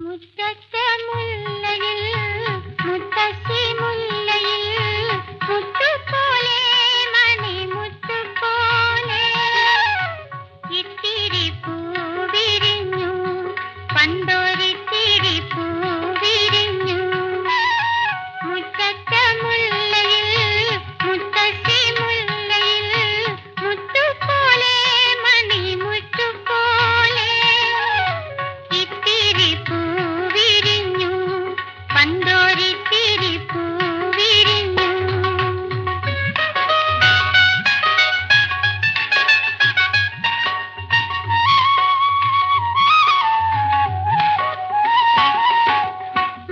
മുറ്റത്തെ മുല്ലയിൽ മുത്തശ്ശി മുല്ലയിൽ മുത്തുപോലെ മണിമുത്തുപോലെ ഇത്തിരി പൂവിരിഞ്ഞു പണ്ടൊരിത്തിരി പൂവിരിഞ്ഞു മുറ്റത്തെ മുല്ലയിൽ മുത്തശ്ശി മുല്ലയിൽ മുത്തുപോലെ മണിമുത്തുപോലെ ഇത്തിരി പൂവിരിഞ്ഞു പണ്ടൊരിത്തിരി പൂവിരിഞ്ഞു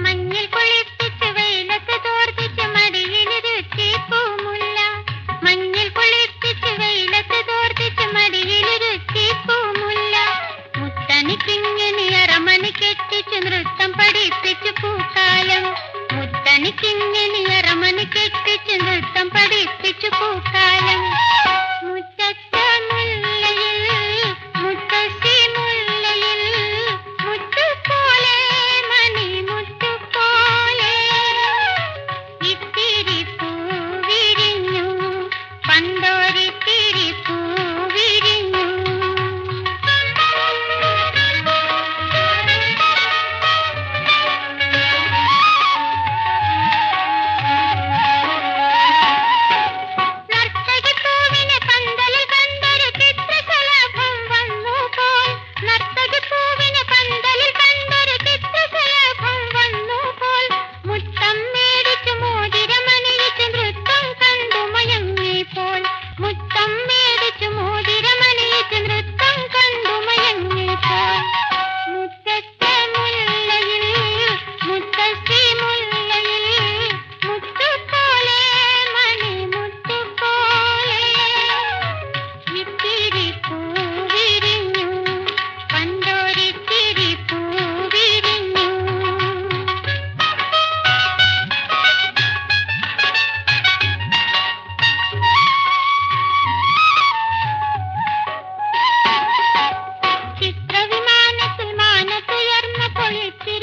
മഞ്ഞിൽ കുളിപ്പിച്ച് വെയിലത്ത് തോർത്തിച്ച് മടിയിലിരുത്തി പൂമുല്ല മഞ്ഞിൽ കുളിപ്പിച്ച് വെയിലത്ത് തോർത്തിച്ച് മടിയിലിരുത്തി പൂമുല്ല മുത്തനിക്കിങ്ങനെ അരമണി കെട്ടിച്ച് നൃത്തം പഠിപ്പിച്ച് പൂക്കാലം മുത്തനിക്കിങ്ങനെ അരമണി കെട്ടിച്ച് നൃത്തം പഠിപ്പിച്ച് പൂക്കാലം മുറ്റത്തെ മുല്ലയിൽ മുത്തശ്ശി മുല്ലയിൽ മുത്തുപോലെ മണിമുത്തുപോലെ ഇത്തിരി പൂവിരിഞ്ഞു പണ്ടൊരിത്തിരി പൂവിരിഞ്ഞു നർത്തകിപ്പൂവിനെ പന്തലിൽ കണ്ടൊരു ചിത്രശലഭം വന്നുപോൽ നർത്തകിപ്പൂവിനെ പന്തലിൽ കണ്ടൊരു ചിത്രശലഭം വന്നുപോൽ മുത്തം മേടിച്ചു മോതിരമണിയിച്ച് നൃത്തം കണ്ടു മയങ്ങിപ്പോൽ മുത്തം മേടിച്ചു മോതിരമണിയിച്ച് നൃത്തം കണ്ടു മയങ്ങിപ്പോൽ മുറ്റത്തെ മുല്ലയിൽ മുത്തശ്ശി മുല്ലയിൽ മുത്തുപോലെ മണിമുത്തുപോലെ ഇത്തിരി പൂവിരിഞ്ഞു പണ്ടൊരിത്തിരി പൂവിരിഞ്ഞു ചിത്രവിമാനത്തിൽ മാനത്തുയർന്ന പൊളിച്ച്